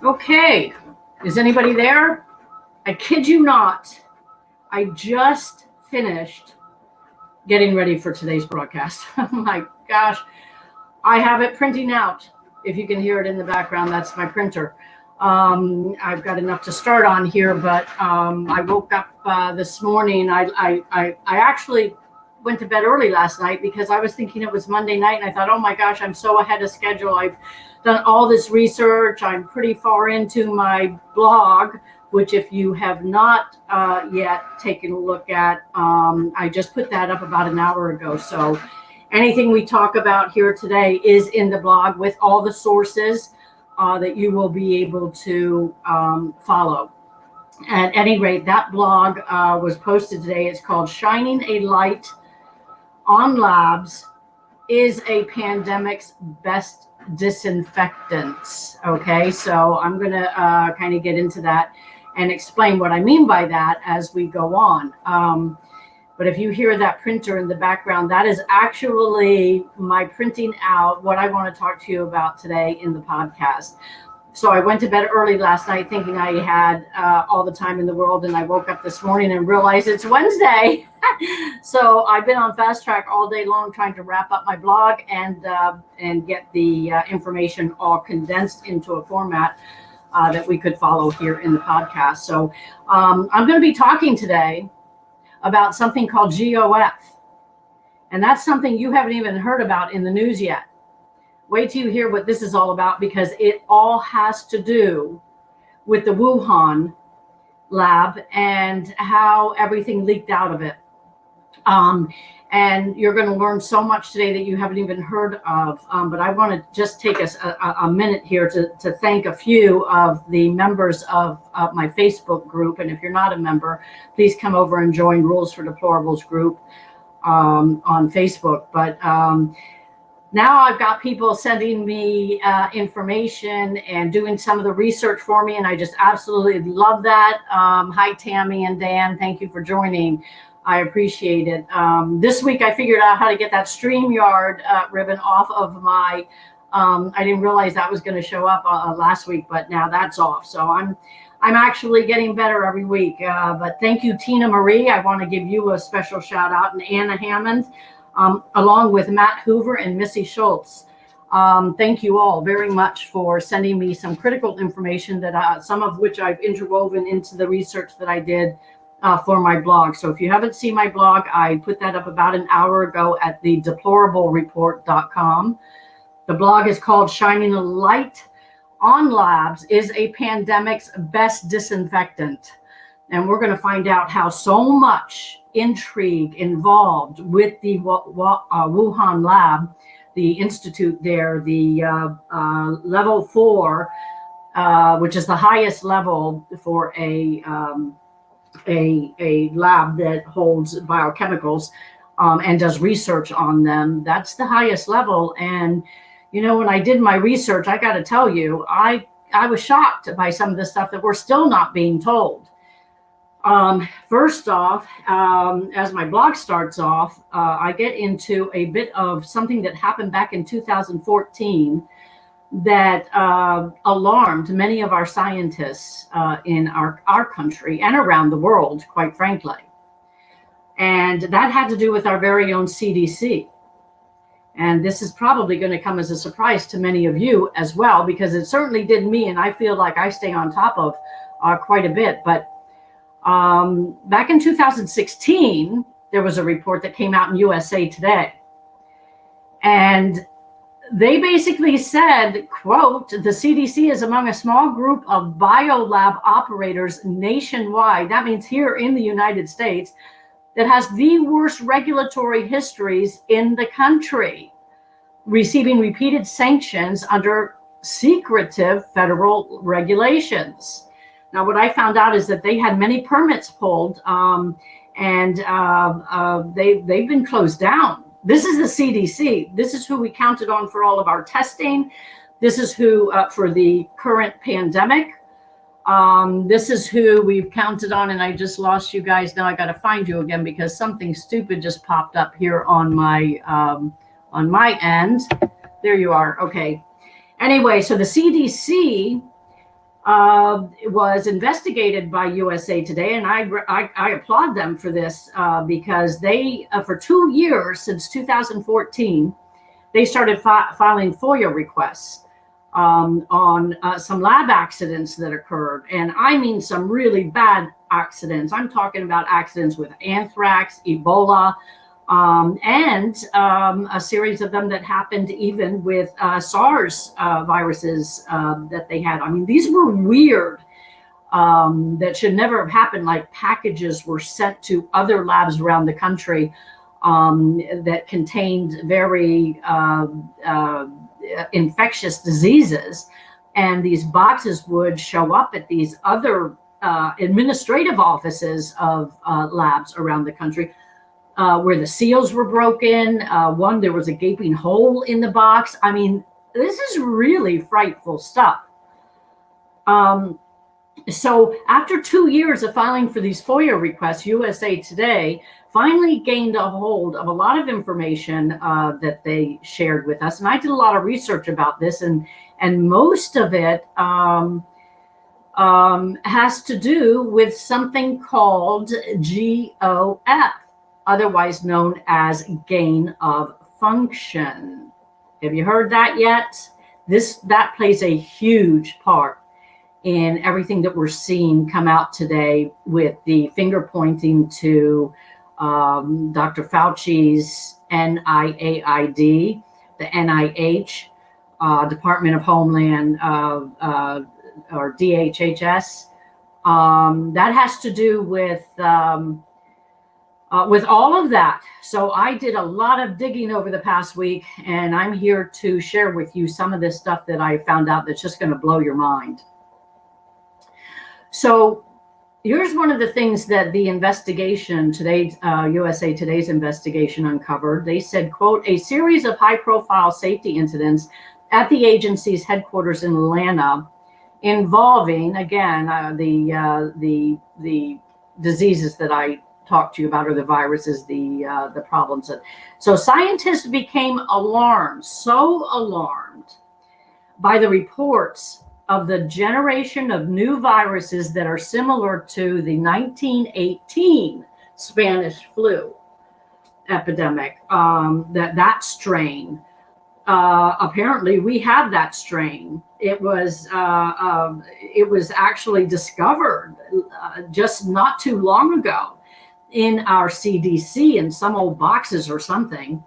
Okay, is anybody there? I kid you not, I just finished getting ready for today's broadcast. Oh my gosh, I have it printing out. If you can hear it in the background, that's my printer. I've got enough to start on here, but I woke up this morning. I actually went to bed early last night because I was thinking it was Monday night, and I thought, oh my gosh, I'm so ahead of schedule. I've done all this research. I'm pretty far into my blog, which if you have not yet taken a look at, I just put that up about an hour ago. So anything we talk about here today is in the blog with all the sources that you will be able to follow. At any rate, that blog was posted today. It's called Shining a Light on Labs is a Pandemic's Best Disinfectants. Okay, so I'm going to kind of get into that and explain what I mean by that as we go on. But if you hear that printer in the background, that is actually my printing out what I want to talk to you about today in the podcast. So I went to bed early last night thinking I had all the time in the world, and I woke up this morning and realized it's Wednesday. So I've been on fast track all day long trying to wrap up my blog and get the information all condensed into a format that we could follow here in the podcast. So I'm going to be talking today about something called GOF. And that's something you haven't even heard about in the news yet. Wait till you hear what this is all about, because it all has to do with the Wuhan lab and how everything leaked out of it. And you're going to learn so much today that you haven't even heard of. But I want to just take us a minute here to thank a few of the members of my Facebook group. And if you're not a member, please come over and join Rules for Deplorables group on Facebook. But now I've got people sending me information and doing some of the research for me, and I just absolutely love that. Hi, Tammy and Dan. Thank you for joining. I appreciate it. This week I figured out how to get that StreamYard ribbon off of my, I didn't realize that was going to show up last week, but now that's off. So I'm actually getting better every week. But thank you, Tina Marie. I want to give you a special shout out, and Anna Hammond, along with Matt Hoover and Missy Schultz. Thank you all very much for sending me some critical information that some of which I've interwoven into the research that I did for my blog. So if you haven't seen my blog, I put that up about an hour ago at the deplorablereport.com. The blog is called Shining a Light on Labs is a Pandemic's Best Disinfectant. And we're going to find out how so much intrigue involved with the Wuhan lab, the institute there, the level 4, which is the highest level for a lab that holds biochemicals and does research on them. That's the highest level. And, you know, when I did my research, I got to tell you, I was shocked by some of the stuff that we're still not being told. First off, as my blog starts off, I get into a bit of something that happened back in 2014 that alarmed many of our scientists in our country and around the world, quite frankly. And that had to do with our very own CDC. And this is probably going to come as a surprise to many of you as well, because it certainly did me, and I feel like I stay on top of quite a bit. But back in 2016, there was a report that came out in USA Today. And they basically said, quote, the CDC is among a small group of biolab operators nationwide, that means here in the United States, that has the worst regulatory histories in the country, receiving repeated sanctions under secretive federal regulations. Now, what I found out is that they had many permits pulled, and they've been closed down. This is the CDC. This is who we counted on for all of our testing. This is who, for the current pandemic, this is who we've counted on. And I just lost you guys. Now I got to find you again because something stupid just popped up here on my end. There you are. Okay. Anyway, so the CDC was investigated by USA Today, and I applaud them for this because they, for 2 years, since 2014, they started filing FOIA requests on some lab accidents that occurred. And I mean some really bad accidents. I'm talking about accidents with anthrax, Ebola, and a series of them that happened even with SARS viruses that they had. I mean, these were weird, that should never have happened, like packages were sent to other labs around the country that contained very infectious diseases. And these boxes would show up at these other administrative offices of labs around the country, where the seals were broken. There was a gaping hole in the box. I mean, this is really frightful stuff. So after 2 years of filing for these FOIA requests, USA Today finally gained a hold of a lot of information that they shared with us. And I did a lot of research about this, and most of it has to do with something called GOF, otherwise known as gain of function. Have you heard that yet? That plays a huge part in everything that we're seeing come out today, with the finger pointing to Dr. Fauci's NIAID, the NIH, Department of Homeland, or DHHS. That has to do with all of that. So I did a lot of digging over the past week, and I'm here to share with you some of this stuff that I found out that's just going to blow your mind. So here's one of the things that the investigation today, USA Today's investigation, uncovered. They said, quote, a series of high-profile safety incidents at the agency's headquarters in Atlanta involving, again, the diseases that I talked to you about, or the viruses, the problems. So scientists became alarmed, so alarmed by the reports of the generation of new viruses that are similar to the 1918 Spanish flu epidemic, that strain. Apparently we have that strain. It was actually discovered just not too long ago in our CDC in some old boxes or something.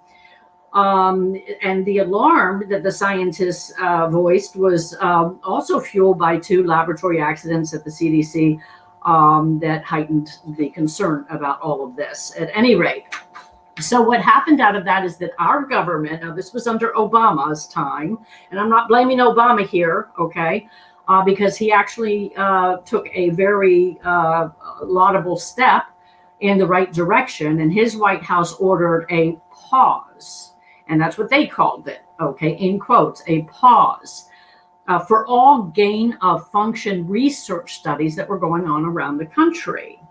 And the alarm that the scientists voiced was also fueled by 2 laboratory accidents at the CDC that heightened the concern about all of this. At any rate, so what happened out of that is that our government, now this was under Obama's time, and I'm not blaming Obama here, okay, because he actually took a very laudable step in the right direction, and his White House ordered a pause. And that's what they called it, okay, in quotes, a pause for all gain of function research studies that were going on around the country.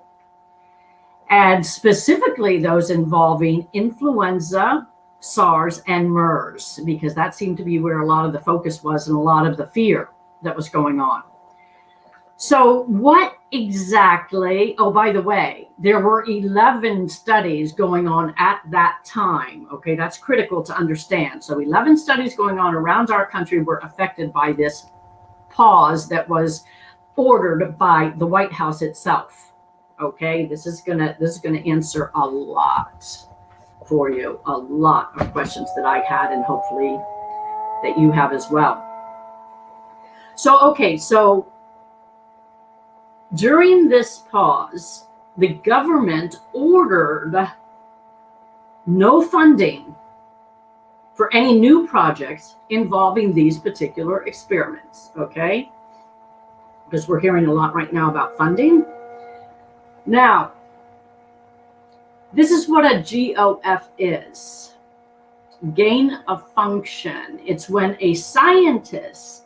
And specifically those involving influenza, SARS, and MERS, because that seemed to be where a lot of the focus was and a lot of the fear that was going on. So what exactly, oh, by the way, there were 11 studies going on at that time. Okay, that's critical to understand. So 11 studies going on around our country were affected by this pause that was ordered by the White House itself. Okay, this is gonna answer a lot for you, a lot of questions that I had, and hopefully that you have as well. So, okay, so during this pause, the government ordered no funding for any new projects involving these particular experiments, okay? Because we're hearing a lot right now about funding. Now, this is what a GOF is. Gain of function. It's when a scientist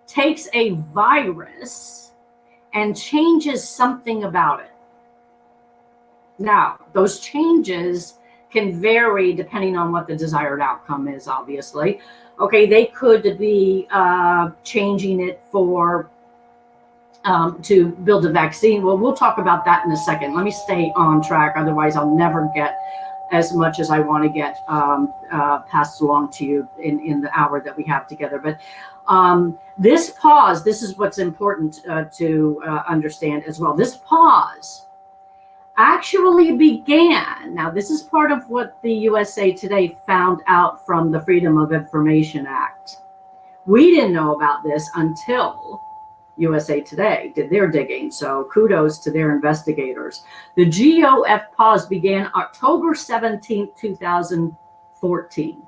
takes a virus and changes something about it. Now, those changes can vary depending on what the desired outcome is, obviously. Okay, they could be changing it for to build a vaccine. Well, we'll talk about that in a second. Let me stay on track. Otherwise, I'll never get as much as I want to get passed along to you in the hour that we have together. But this pause, this is what's important to understand as well. This pause actually began. Now, this is part of what the USA Today found out from the Freedom of Information Act. We didn't know about this until USA Today did their digging, so kudos to their investigators. The GOF pause began October 17, 2014.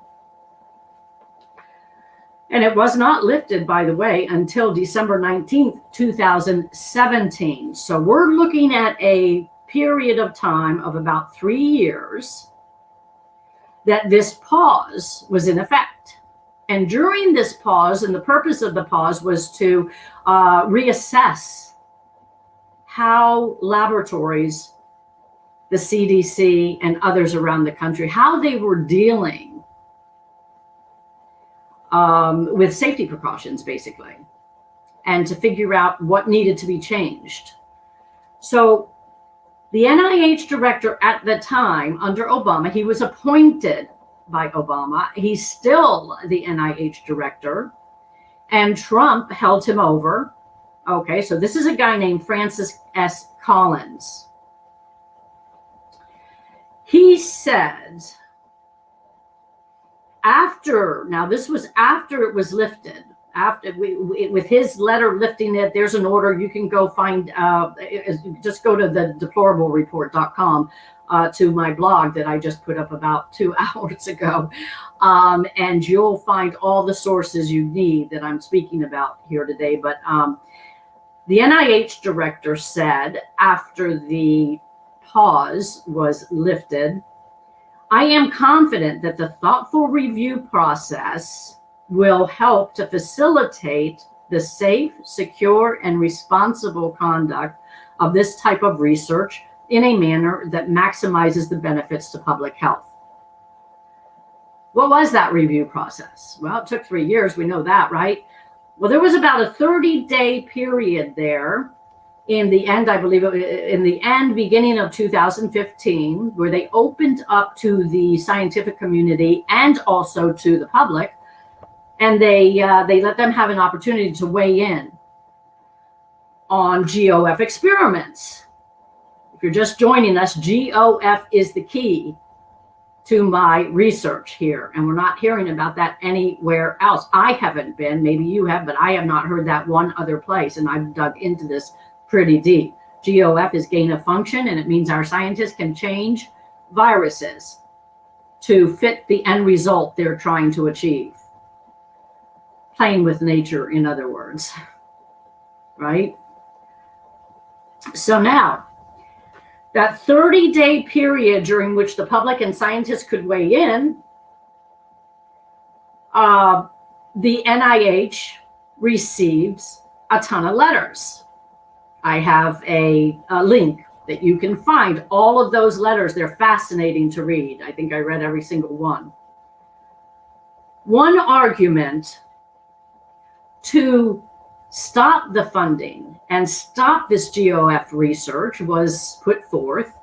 And it was not lifted, by the way, until December 19th, 2017. So we're looking at a period of time of about 3 years that this pause was in effect. And during this pause, and the purpose of the pause was to reassess how laboratories, the CDC and others around the country, how they were dealing with safety precautions, basically, and to figure out what needed to be changed. So the NIH director at the time, under Obama, he was appointed by Obama. He's still the NIH director, and Trump held him over. Okay, so this is a guy named Francis S. Collins. He said, now this was after it was lifted, after with his letter lifting it, there's an order. You can go find, just go to the deplorablereport.com to my blog that I just put up about 2 hours ago. And you'll find all the sources you need that I'm speaking about here today. But the NIH director said after the pause was lifted, I am confident that the thoughtful review process will help to facilitate the safe, secure, and responsible conduct of this type of research in a manner that maximizes the benefits to public health. What was that review process? Well, it took 3 years. We know that, right? Well, there was about a 30-day period there in the end, I believe, in the end, beginning of 2015, where they opened up to the scientific community and also to the public, and they let them have an opportunity to weigh in on GOF experiments. If you're just joining us, GOF is the key to my research here, and we're not hearing about that anywhere else. I haven't been, maybe you have, but I have not heard that one other place, and I've dug into this pretty deep. GOF is gain of function, and it means our scientists can change viruses to fit the end result they're trying to achieve. Playing with nature, in other words, right? So now, that 30-day period during which the public and scientists could weigh in, the NIH receives a ton of letters. I have a link that you can find all of those letters. They're fascinating to read. I think I read every single one. One argument to stop the funding and stop this GOF research was put forth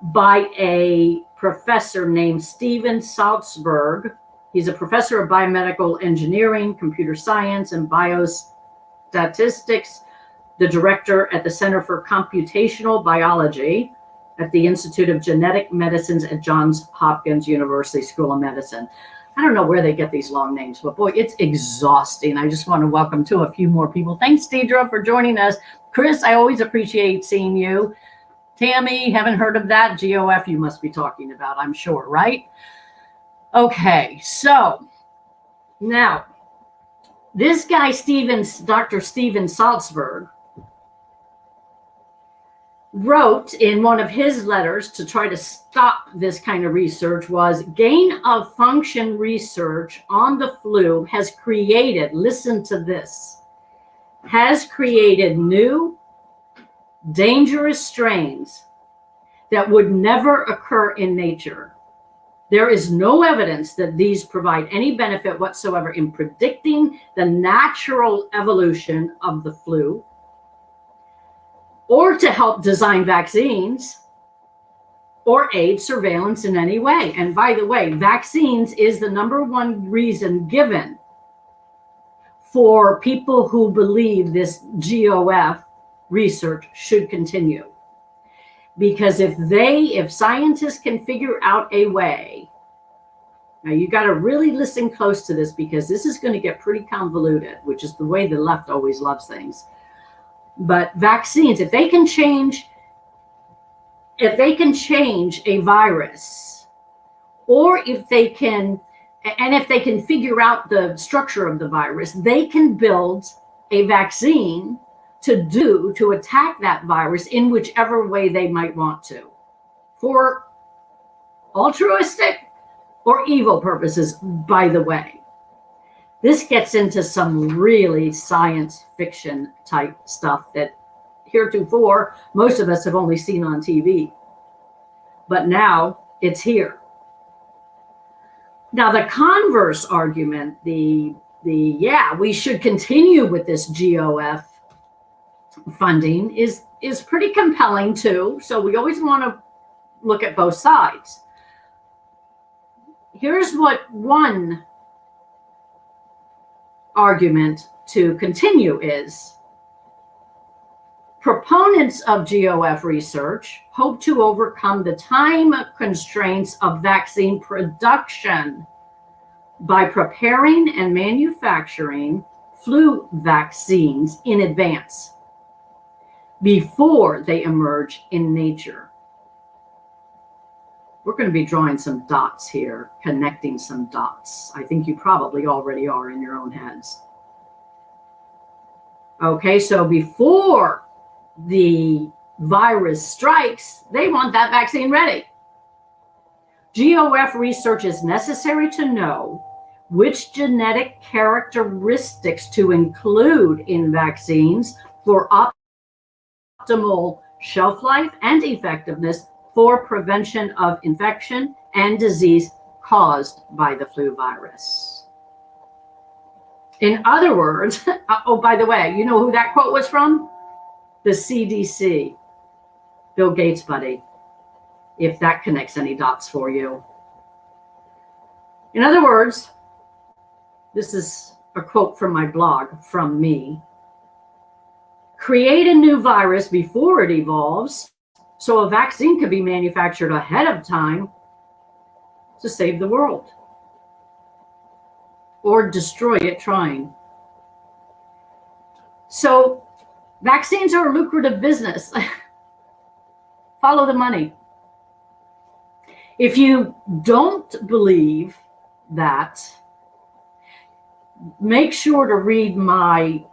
by a professor named Steven Saltzberg. He's a professor of biomedical engineering, computer science, and biostatistics, the director at the Center for Computational Biology at the Institute of Genetic Medicines at Johns Hopkins University School of Medicine. I don't know where they get these long names, but boy, it's exhausting. I just want to welcome to a few more people. Thanks, Deidre, for joining us. Chris, I always appreciate seeing you. Tammy, haven't heard of that. GOF you must be talking about, I'm sure, right? Okay, so now this guy, Dr. Steven Saltzberg, wrote in one of his letters to try to stop this kind of research was gain of function research on the flu has created, listen to this, has created new dangerous strains that would never occur in nature. There is no evidence that these provide any benefit whatsoever in predicting the natural evolution of the flu. or to help design vaccines or aid surveillance in any way. And by the way, vaccines is the number one reason given for people who believe this GOF research should continue. Because if scientists can figure out a way, now you got to really listen close to this, because this is going to get pretty convoluted, which is the way the left always loves things. But vaccines, if they can change a virus, or if they can figure out the structure of the virus, they can build a vaccine to attack that virus in whichever way they might want to, for altruistic or evil purposes, by the way. This gets into some really science fiction type stuff that heretofore most of us have only seen on TV. But now it's here. Now the converse argument, we should continue with this GOF funding is pretty compelling too. So we always want to look at both sides. Here's what one argument to continue is: proponents of GOF research hope to overcome the time constraints of vaccine production by preparing and manufacturing flu vaccines in advance, before they emerge in nature. We're going to be drawing some dots here, connecting some dots. I think you probably already are in your own heads. Okay, so before the virus strikes, they want that vaccine ready. GOF research is necessary to know which genetic characteristics to include in vaccines for optimal shelf life and effectiveness for prevention of infection and disease caused by the flu virus. In other words, oh, by the way, you know who that quote was from? The CDC, Bill Gates' buddy, if that connects any dots for you. In other words, this is a quote from my blog, from me: create a new virus before it evolves, so a vaccine could be manufactured ahead of time to save the world, or destroy it trying. So vaccines are a lucrative business. Follow the money. If you don't believe that, make sure to read my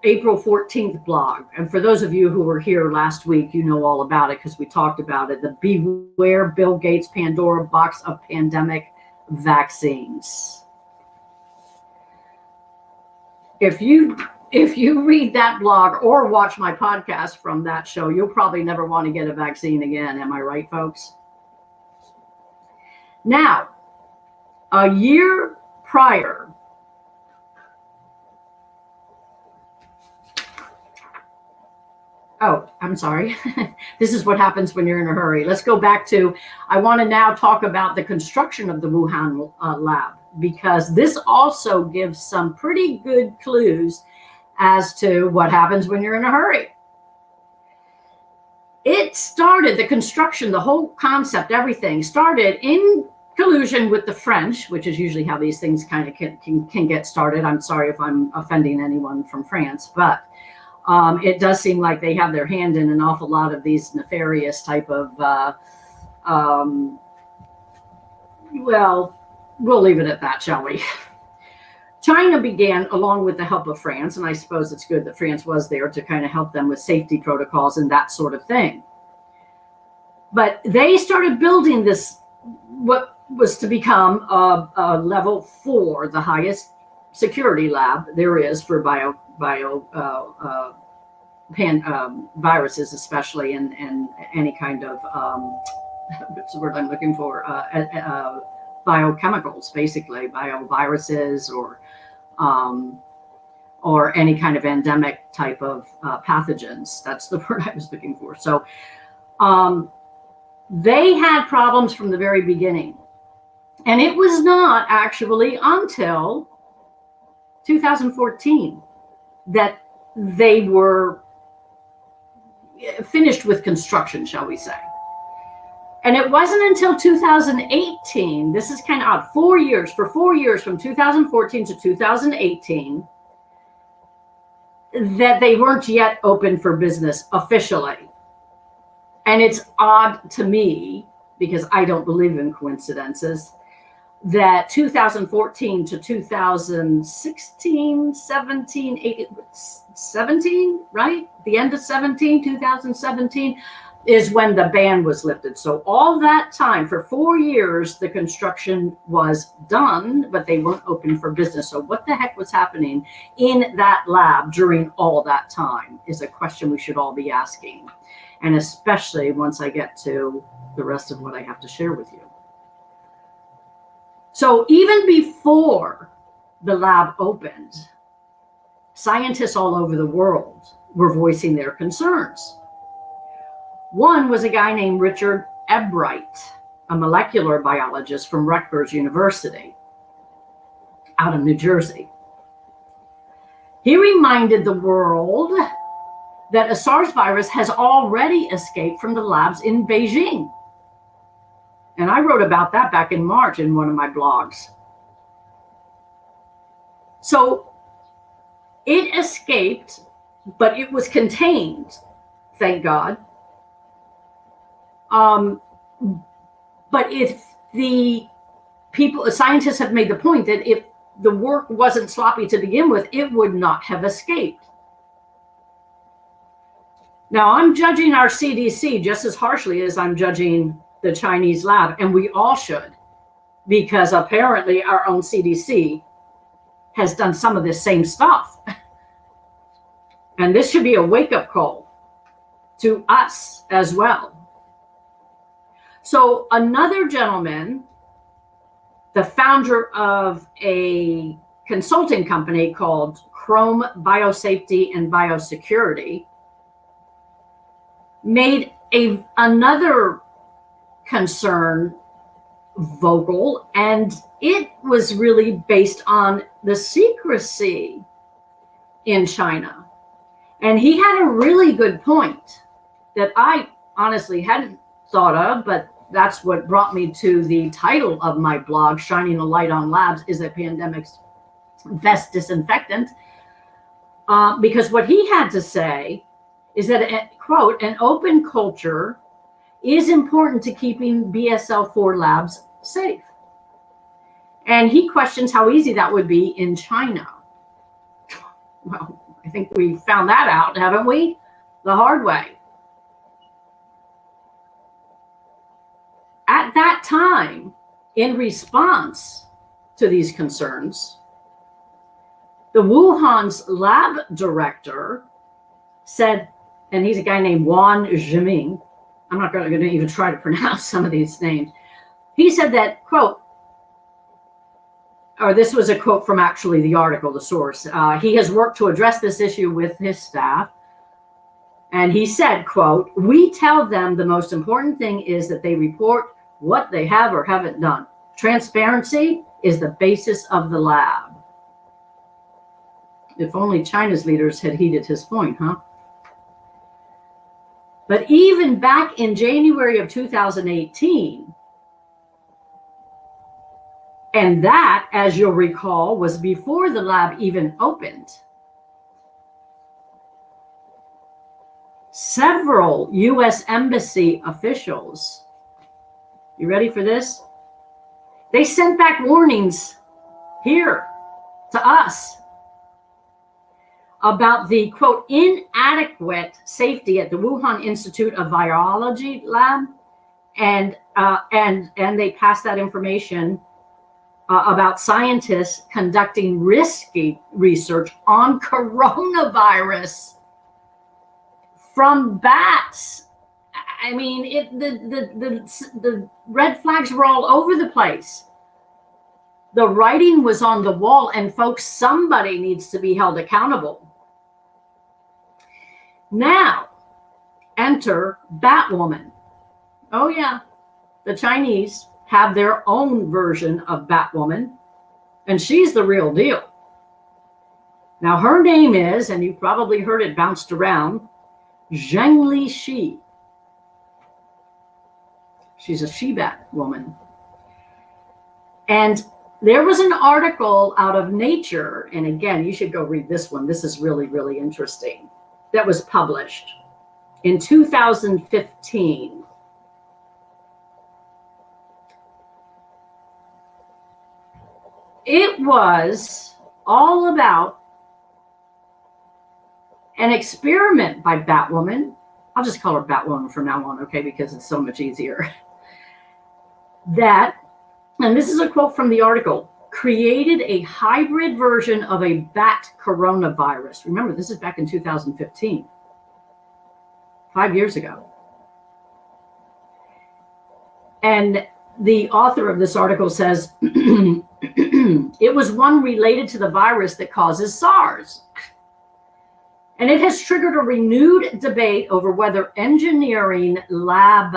April 14th blog. And for those of you who were here last week, you know all about it because we talked about it. The Beware Bill Gates Pandora Box of Pandemic Vaccines. If you read that blog or watch my podcast from that show, you'll probably never want to get a vaccine again. Am I right, folks? Now, a year prior, oh, I'm sorry. This is what happens when you're in a hurry. Let's go back to, I want to now talk about the construction of the Wuhan lab, because this also gives some pretty good clues as to what happens when you're in a hurry. It started, the construction, the whole concept, everything started in collusion with the French, which is usually how these things kind of can get started. I'm sorry if I'm offending anyone from France, but it does seem like they have their hand in an awful lot of these nefarious type of, well, we'll leave it at that, shall we? China began, along with the help of France, and I suppose it's good that France was there to kind of help them with safety protocols and that sort of thing. But they started building this, what was to become a level 4, the highest security lab there is for viruses, especially, and any kind of, what's the word I'm looking for? Biochemicals, basically, bioviruses or or any kind of endemic type of pathogens. That's the word I was looking for. So they had problems from the very beginning. And it was not actually until 2014 that they were finished with construction, shall we say. And it wasn't until 2018, this is kind of odd, 4 years, for 4 years from 2014 to 2018, that they weren't yet open for business officially. And it's odd to me, because I don't believe in coincidences, that 2014 to 2016, 17, 18, 17, right? The end of 2017 is when the ban was lifted. So all that time, for 4 years, the construction was done, but they weren't open for business. So what the heck was happening in that lab during all that time is a question we should all be asking. And especially once I get to the rest of what I have to share with you. So even before the lab opened, scientists all over the world were voicing their concerns. One was a guy named Richard Ebright, a molecular biologist from Rutgers University out of New Jersey. He reminded the world that a SARS virus has already escaped from the labs in Beijing. And I wrote about that back in March in one of my blogs. So it escaped, but it was contained, thank God. But if the scientists have made the point that if the work wasn't sloppy to begin with, it would not have escaped. Now, I'm judging our CDC just as harshly as I'm judging the Chinese lab, and we all should, because apparently our own CDC has done some of this same stuff. And this should be a wake-up call to us as well. So another gentleman, the founder of a consulting company called Chrome Biosafety and Biosecurity, made another concern vocal, and it was really based on the secrecy in China. And he had a really good point that I honestly hadn't thought of, but that's what brought me to the title of my blog, Shining a Light on Labs is a Pandemic's Best Disinfectant. Because what he had to say is that, quote, an open culture is important to keeping BSL-4 labs safe. And he questions how easy that would be in China. Well, I think we found that out, haven't we? The hard way. At that time, in response to these concerns, the Wuhan's lab director said, and he's a guy named Zheng-li, I'm not going to even try to pronounce some of these names. He said that, quote, or this was a quote from actually the article, the source. He has worked to address this issue with his staff. And he said, quote, we tell them the most important thing is that they report what they have or haven't done. Transparency is the basis of the lab. If only China's leaders had heeded his point, huh? But even back in January of 2018, and that, as you'll recall, was before the lab even opened, several U.S. embassy officials, you ready for this? They sent back warnings here to us about the, quote, inadequate safety at the Wuhan Institute of Virology lab, and they passed that information about scientists conducting risky research on coronavirus from bats. I mean, the red flags were all over the place. The writing was on the wall, and folks, somebody needs to be held accountable. Now, enter Batwoman. Oh yeah, the Chinese have their own version of Batwoman, and she's the real deal. Now, her name is, and you've probably heard it bounced around, Zheng-li. She's a she-bat woman. And there was an article out of Nature, and again, you should go read this one. This is really, really interesting, that was published in 2015. It was all about an experiment by Batwoman. I'll just call her Batwoman from now on, okay, because it's so much easier. That, and this is a quote from the article, created a hybrid version of a bat coronavirus. Remember, this is back in 2015, 5 years ago. And the author of this article says, it was one related to the virus that causes SARS. And it has triggered a renewed debate over whether engineering lab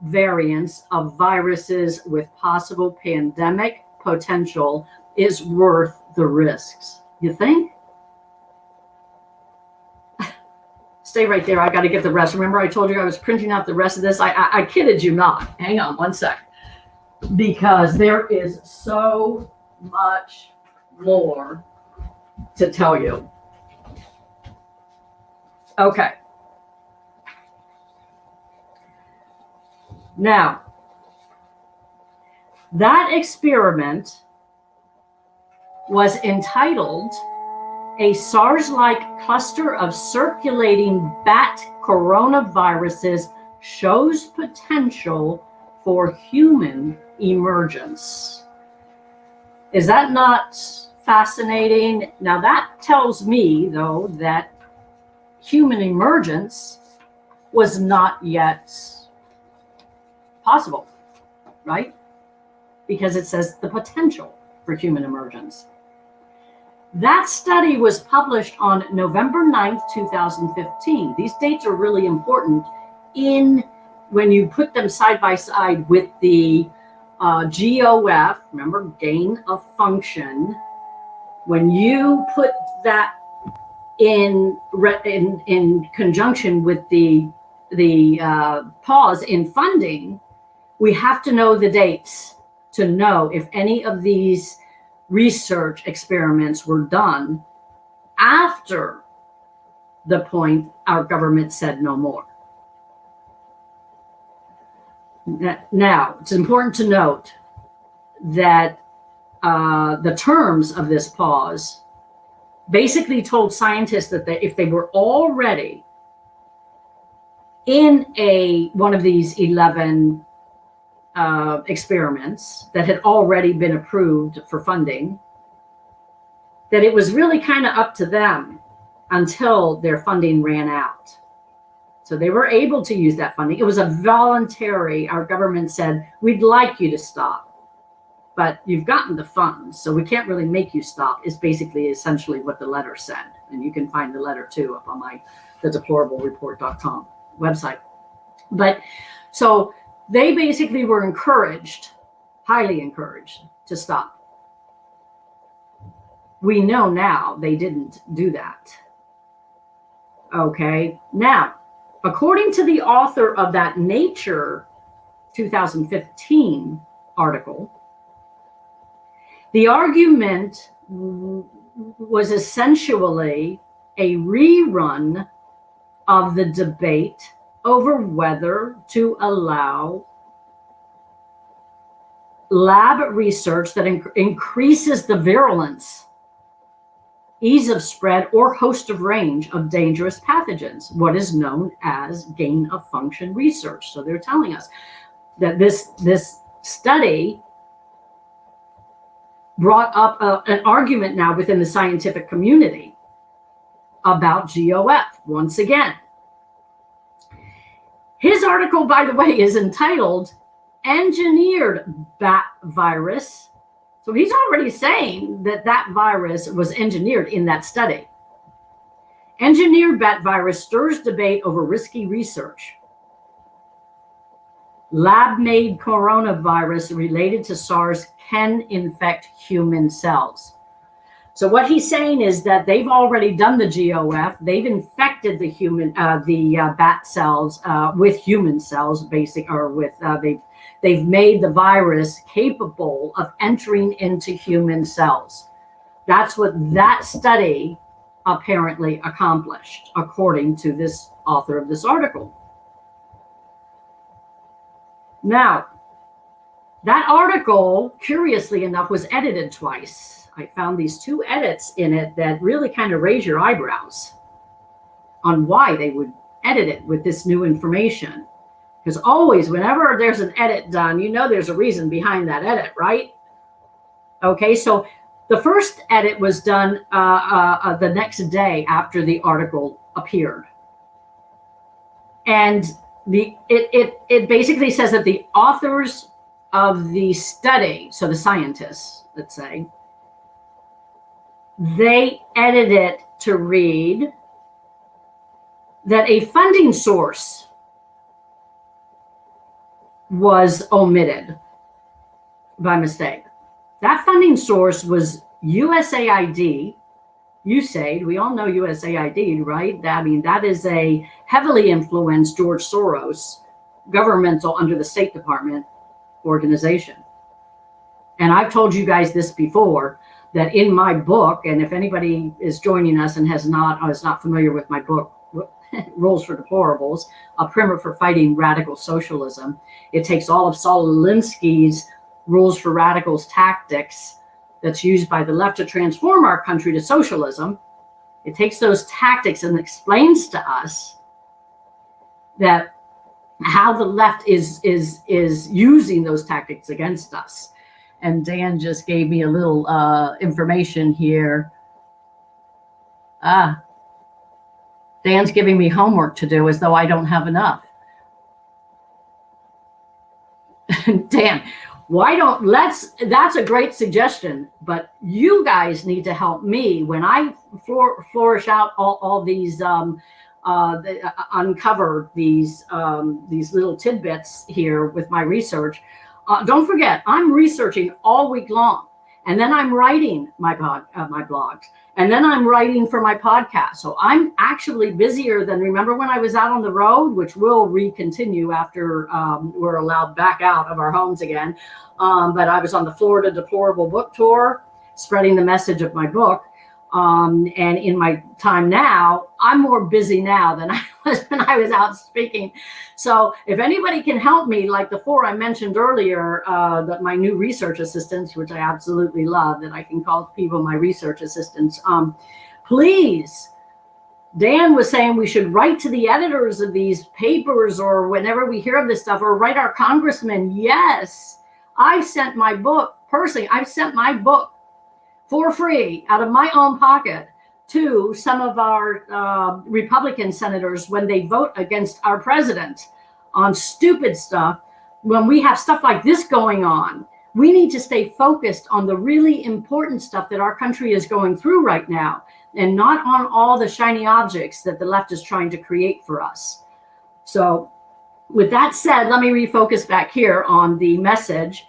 variants of viruses with possible pandemic potential is worth the risks. You think? Stay right there. I got to get the rest. Remember, I told you I was printing out the rest of this. I kidded you not. Hang on one sec. Because there is so much more to tell you. Okay. Now, that experiment was entitled "A SARS-like Cluster of Circulating Bat Coronaviruses Shows Potential for Human Emergence." Is that not fascinating? Now, that tells me, though, that human emergence was not yet possible, right? Because it says the potential for human emergence. That study was published on November 9th, 2015. These dates are really important when you put them side by side with the GOF, remember, gain of function. When you put that in conjunction with the pause in funding, we have to know the dates to know if any of these research experiments were done after the point our government said no more. Now, it's important to note that the terms of this pause basically told scientists that if they were already in one of these 11 experiments that had already been approved for funding, that it was really kind of up to them until their funding ran out. So they were able to use that funding. It was a voluntary, our government said, we'd like you to stop, but you've gotten the funds, so we can't really make you stop, is basically essentially what the letter said. And you can find the letter too up on the deplorablereport.com website. But so they basically were encouraged, highly encouraged, to stop. We know now they didn't do that. Okay, now, according to the author of that Nature 2015 article, the argument was essentially a rerun of the debate over whether to allow lab research that increases the virulence, ease of spread, or host of range of dangerous pathogens, what is known as gain of function research. So they're telling us that this study brought up an argument now within the scientific community about GOF once again. His article, by the way, is entitled "Engineered Bat Virus So he's already saying that that virus was engineered in that study. Engineered bat virus stirs debate over risky research. Lab-made coronavirus related to SARS can infect human cells. So what he's saying is that they've already done the GOF. They've infected the bat cells with human cells, they've made the virus capable of entering into human cells. That's what that study apparently accomplished, according to this author of this article. Now, that article, curiously enough, was edited twice. I found these two edits in it that really kind of raise your eyebrows on why they would edit it with this new information. Because always, whenever there's an edit done, you know there's a reason behind that edit, right? Okay, so the first edit was done the next day after the article appeared. And it basically says that the authors of the study, so the scientists, let's say, they edited it to read that a funding source was omitted by mistake. That funding source was USAID. We all know USAID, right? That is a heavily influenced George Soros governmental under the State Department organization. And I've told you guys this before, that in my book, and if anybody is joining us and is not familiar with my book, Rules for Deplorables, a primer for fighting radical socialism, it takes all of Saul Alinsky's Rules for Radicals tactics that's used by the left to transform our country to socialism. It takes those tactics and explains to us that how the left is using those tactics against us. And Dan just gave me a little information here. Dan's giving me homework to do as though I don't have enough. Dan, that's a great suggestion, but you guys need to help me when I flourish out all these, uncover these little tidbits here with my research. Don't forget, I'm researching all week long, and then I'm writing my blogs, and then I'm writing for my podcast. So I'm actually busier than, remember when I was out on the road, which will recontinue after we're allowed back out of our homes again. But I was on the Florida Deplorable Book Tour, spreading the message of my book. And in my time now, I'm more busy now than I was when I was out speaking. So if anybody can help me, like the four I mentioned earlier, that my new research assistants, which I absolutely love, that I can call people my research assistants, please. Dan was saying we should write to the editors of these papers, or whenever we hear of this stuff, or write our congressman. Yes, I've sent my book personally. I've sent my book for free out of my own pocket to some of our Republican senators when they vote against our president on stupid stuff. When we have stuff like this going on, we need to stay focused on the really important stuff that our country is going through right now, and not on all the shiny objects that the left is trying to create for us. So with that said, let me refocus back here on the message.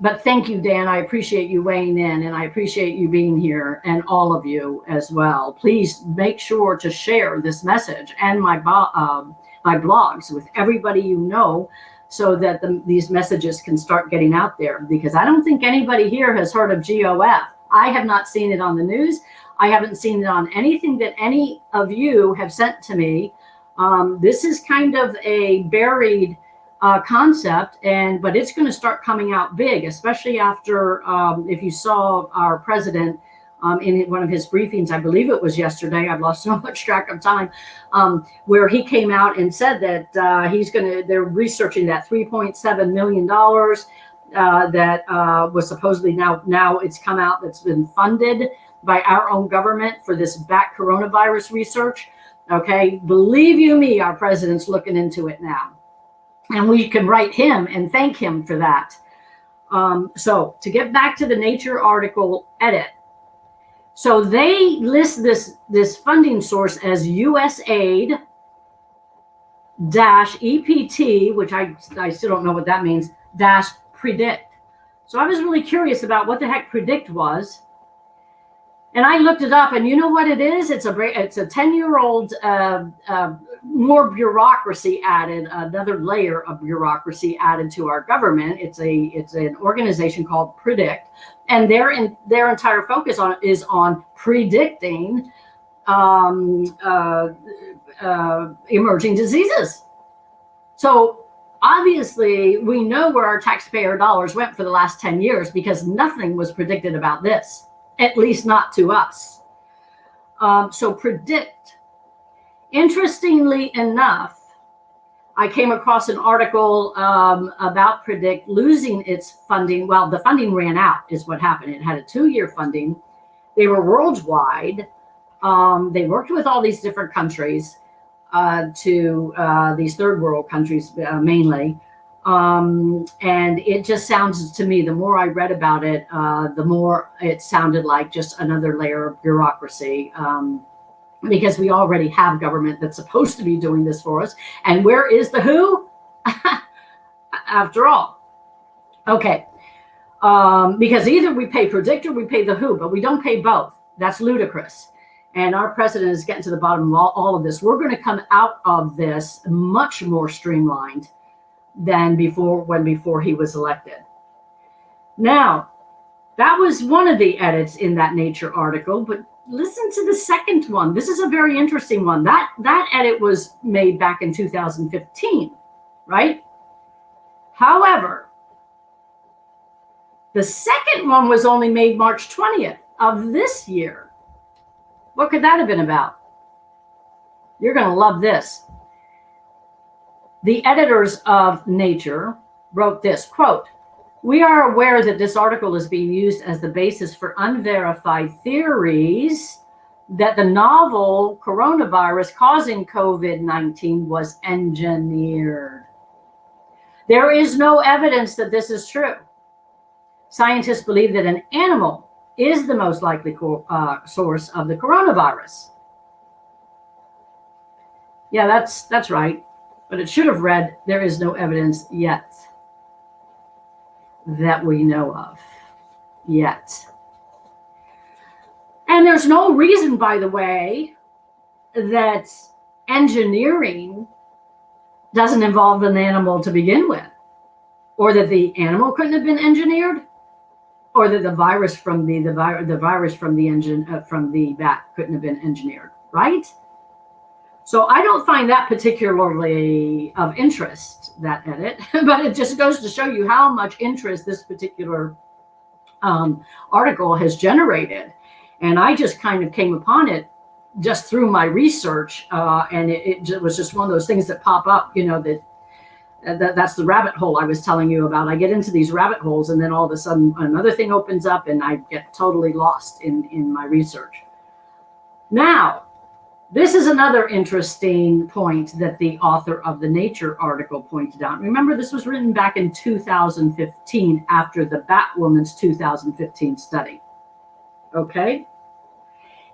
But thank you, Dan. I appreciate you weighing in, and I appreciate you being here, and all of you as well. Please make sure to share this message and my blogs with everybody you know, so that these messages can start getting out there, because I don't think anybody here has heard of GOF. I have not seen it on the news. I haven't seen it on anything that any of you have sent to me. This is kind of a buried concept, but it's going to start coming out big, especially after, if you saw our president in one of his briefings, I believe it was yesterday, I've lost so much track of time, where he came out and said that they're researching that $3.7 million that was supposedly now it's come out that's been funded by our own government for this bat coronavirus research. Okay, believe you me, our president's looking into it now. And we can write him and thank him for that. So to get back to the Nature article edit, so they list this funding source as USAID -EPT, which I still don't know what that means, -predict. So I was really curious about what the heck predict was. And I looked it up, and you know what it is? It's a 10-year-old, more bureaucracy added, another layer of bureaucracy added to our government. It's an organization called Predict, and their entire focus is on predicting emerging diseases. So obviously, we know where our taxpayer dollars went for the last 10 years because nothing was predicted about this. At least not to us. So predict. Interestingly enough, I came across an article about Predict losing its funding. Well, the funding ran out is what happened. It had a 2-year funding. They were worldwide. They worked with all these different countries, these third world countries mainly. And it just sounds to me, the more I read about it, the more it sounded like just another layer of bureaucracy, because we already have government that's supposed to be doing this for us. And where is the WHO? After all. Okay. Because either we pay Predict or we pay the WHO, but we don't pay both. That's ludicrous. And our president is getting to the bottom of all of this. We're going to come out of this much more streamlined than before he was elected. Now, that was one of the edits in that Nature article, but listen to the second one. This is a very interesting one. That edit was made back in 2015, right? However, the second one was only made March 20th of this year. What could that have been about? You're going to love this. The editors of Nature wrote this, quote, "We are aware that this article is being used as the basis for unverified theories that the novel coronavirus causing COVID-19 was engineered. There is no evidence that this is true. Scientists believe that an animal is the most likely source of the coronavirus." Yeah, that's right. But it should have read, "There is no evidence yet that we know of yet." And there's no reason, by the way, that engineering doesn't involve an animal to begin with, or that the animal couldn't have been engineered, or that the virus from the bat couldn't have been engineered, right? So I don't find that particularly of interest, that edit, but it just goes to show you how much interest this particular article has generated. And I just kind of came upon it just through my research, and it was just one of those things that pop up, you know, that's the rabbit hole I was telling you about. I get into these rabbit holes, and then all of a sudden another thing opens up, and I get totally lost in my research. Now, this is another interesting point that the author of the Nature article pointed out. Remember, this was written back in 2015 after the Batwoman's 2015 study. Okay?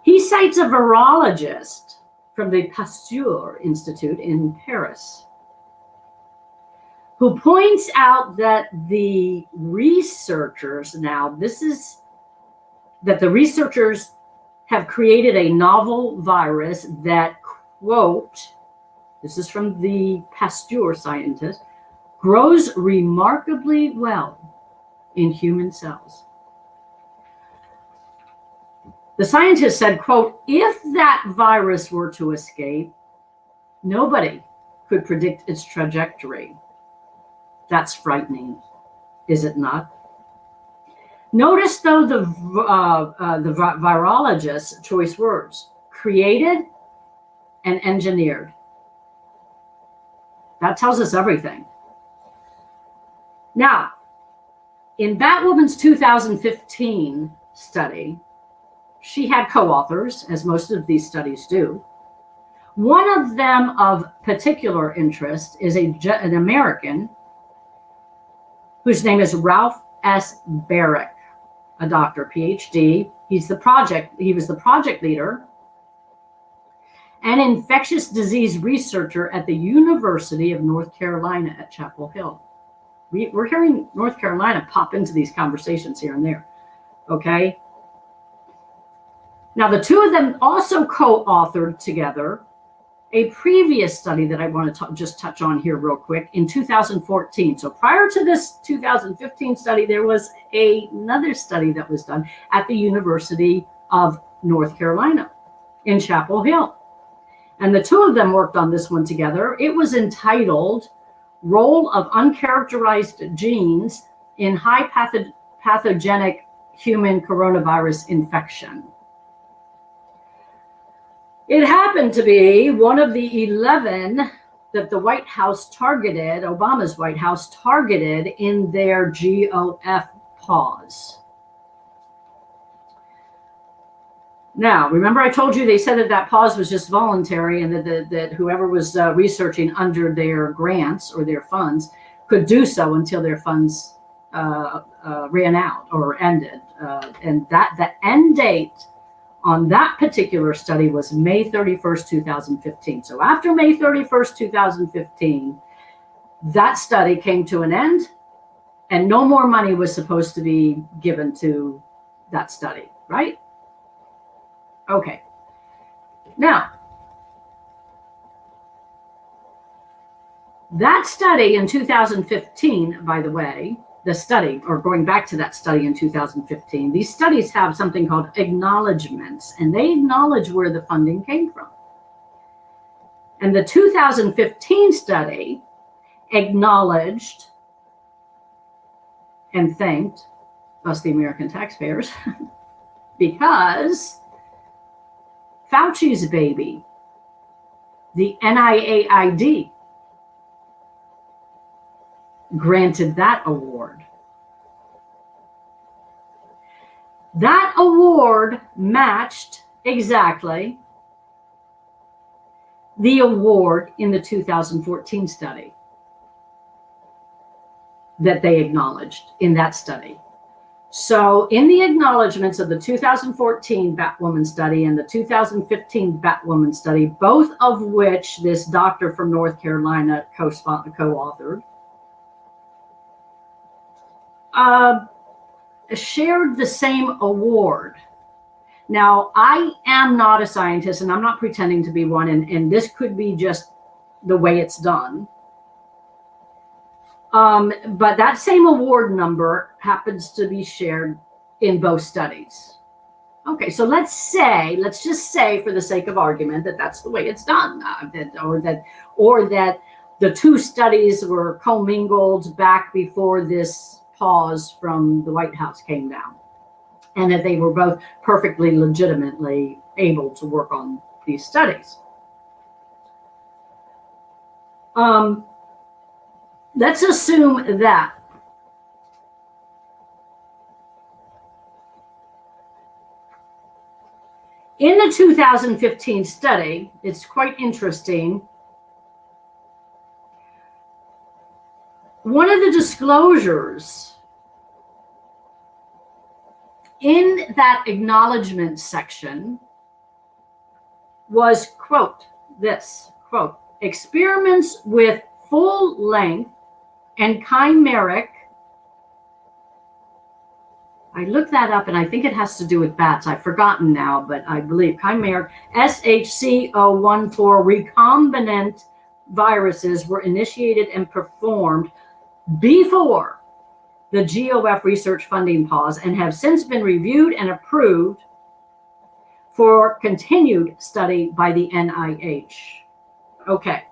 He cites a virologist from the Pasteur Institute in Paris who points out that the researchers have created a novel virus that, quote, this is from the Pasteur scientist, grows remarkably well in human cells. The scientist said, quote, "If that virus were to escape, nobody could predict its trajectory." That's frightening, is it not? Notice, though, the virologist's choice words: created and engineered. That tells us everything. Now, in Batwoman's 2015 study, she had co-authors, as most of these studies do. One of them of particular interest is an American whose name is Ralph S. Barrick, a doctor, PhD. He was the project leader and infectious disease researcher at the University of North Carolina at Chapel Hill. We're hearing North Carolina pop into these conversations here and there, okay? Now, the two of them also co-authored together a previous study that I want to just touch on here real quick in 2014. So prior to this 2015 study, there was another study that was done at the University of North Carolina in Chapel Hill. And the two of them worked on this one together. It was entitled Role of Uncharacterized Genes in High Pathogenic Human Coronavirus Infection. It happened to be one of the 11 that the White House targeted, Obama's White House targeted in their GOF pause. Now, remember I told you they said that pause was just voluntary and that whoever was researching under their grants or their funds could do so until their funds ran out or ended. And that the end date on that particular study was May 31st, 2015. So after May 31st, 2015, that study came to an end and no more money was supposed to be given to that study, right? Okay. Now, that study in 2015, by the way, the study, or going back to that study in 2015, these studies have something called acknowledgements, and they acknowledge where the funding came from. And the 2015 study acknowledged and thanked us, the American taxpayers, because Fauci's baby, the NIAID, granted that award. That award matched exactly the award in the 2014 study that they acknowledged in that study. So in the acknowledgments of the 2014 Batwoman study and the 2015 Batwoman study, both of which this doctor from North Carolina co-authored, shared the same award. Now, I am not a scientist and I'm not pretending to be one, and this could be just the way it's done. But that same award number happens to be shared in both studies. Okay, so let's just say for the sake of argument that that's the way it's done, or that the two studies were commingled back before this pause from the White House came down, and that they were both perfectly legitimately able to work on these studies. Let's assume that in the 2015 study, it's quite interesting. One of the disclosures in that acknowledgement section was, quote, this, quote, experiments with full-length and chimeric, I looked that up and I think it has to do with bats. I've forgotten now, but I believe chimeric SHCO14 recombinant viruses were initiated and performed before the GOF research funding pause and have since been reviewed and approved for continued study by the NIH. Okay.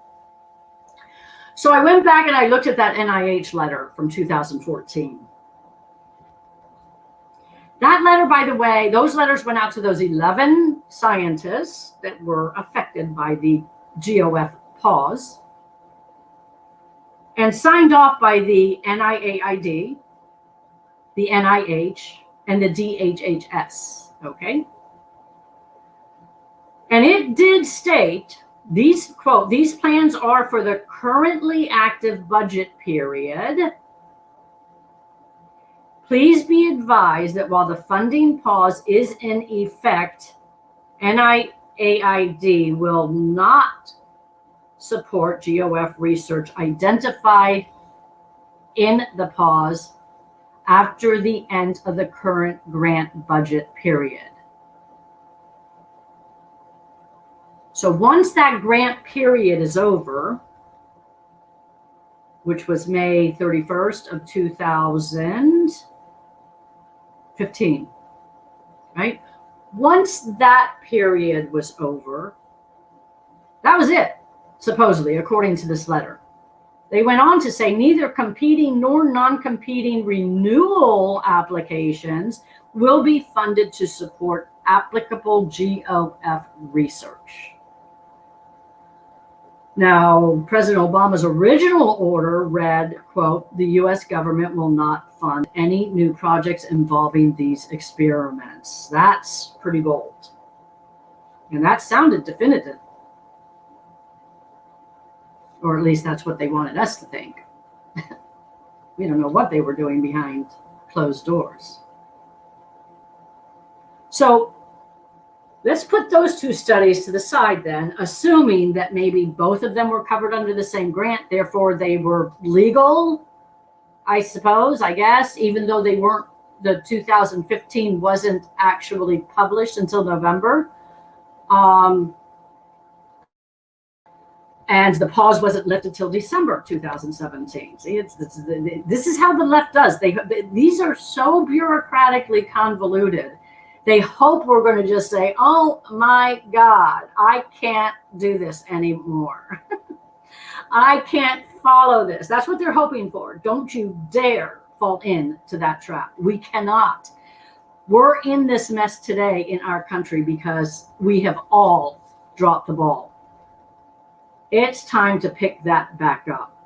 So I went back and I looked at that NIH letter from 2014. That letter, by the way, those letters went out to those 11 scientists that were affected by the GOF pause and signed off by the NIAID, the NIH, and the DHHS, okay? And it did state, these, quote, these plans are for the currently active budget period, Please be advised that while the funding pause is in effect, NIAID will not support GOF research identified in the pause after the end of the current grant budget period. So once that grant period is over, which was May 31st of 2015, right? Once that period was over, that was it, supposedly, according to this letter. They went on to say neither competing nor non-competing renewal applications will be funded to support applicable GOF research. Now, President Obama's original order read, quote, the U.S. government will not fund any new projects involving these experiments. That's pretty bold. And that sounded definitive. Or at least that's what they wanted us to think. We don't know what they were doing behind closed doors. So let's put those two studies to the side then, assuming that maybe both of them were covered under the same grant, therefore they were legal, I suppose, I guess, even though they weren't, the 2015 wasn't actually published until November. And the pause wasn't lifted till December 2017. See, this is how the left does. These are so bureaucratically convoluted. They hope we're going to just say, oh my God, I can't do this anymore. I can't follow this. That's what they're hoping for. Don't you dare fall into that trap. We cannot. We're in this mess today in our country because we have all dropped the ball. It's time to pick that back up.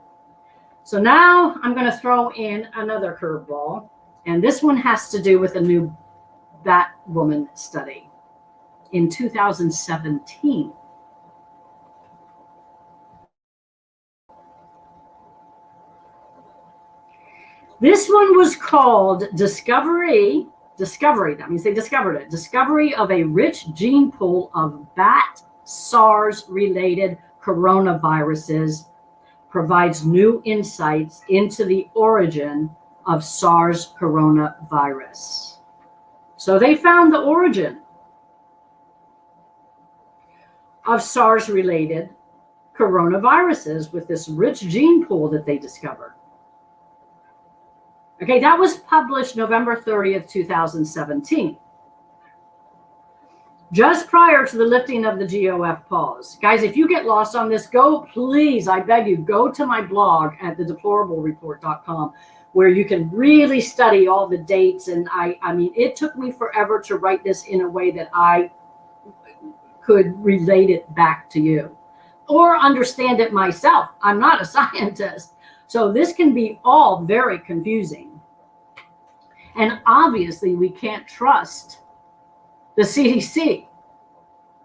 So now I'm going to throw in another curveball, and this one has to do with a new Batwoman study in 2017. This one was called Discovery, that means they discovered it, Discovery of a Rich Gene Pool of Bat SARS-related Coronaviruses provides new insights into the origin of SARS coronavirus. So they found the origin of SARS-related coronaviruses with this rich gene pool that they discovered. Okay, that was published November 30th, 2017. Just prior to the lifting of the GOF pause. Guys, if you get lost on this, please, I beg you, go to my blog at thedeplorablereport.com where you can really study all the dates. And I mean, it took me forever to write this in a way that I could relate it back to you or understand it myself. I'm not a scientist. So this can be all very confusing. And obviously we can't trust the CDC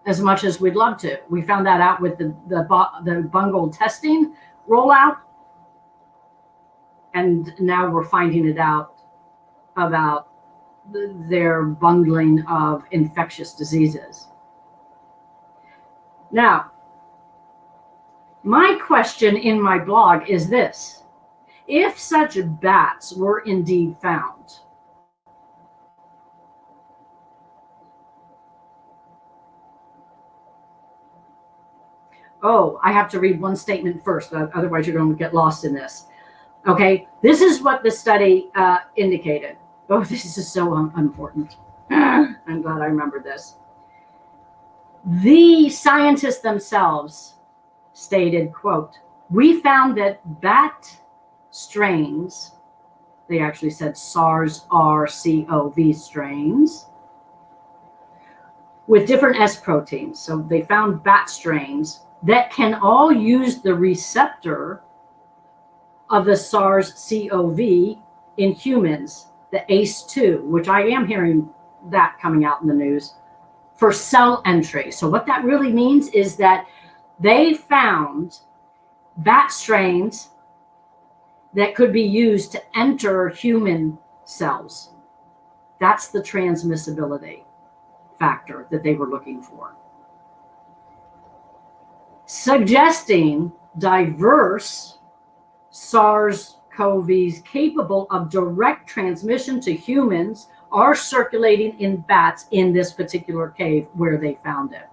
as much as we'd love to. We found that out with the bungled testing rollout. And now we're finding it out about their bungling of infectious diseases. Now, my question in my blog is this. If such bats were indeed found, oh, I have to read one statement first, otherwise you're going to get lost in this. Okay, this is what the study indicated. Oh, this is so important. I'm glad I remembered this. The scientists themselves stated, quote, we found that bat strains, they actually said SARS-CoV strains, with different S proteins. So they found bat strains that can all use the receptor of the SARS-CoV in humans, the ACE2, which I am hearing that coming out in the news, for cell entry. So what that really means is that they found bat strains that could be used to enter human cells. That's the transmissibility factor that they were looking for. Suggesting diverse SARS-CoVs capable of direct transmission to humans are circulating in bats in this particular cave where they found it.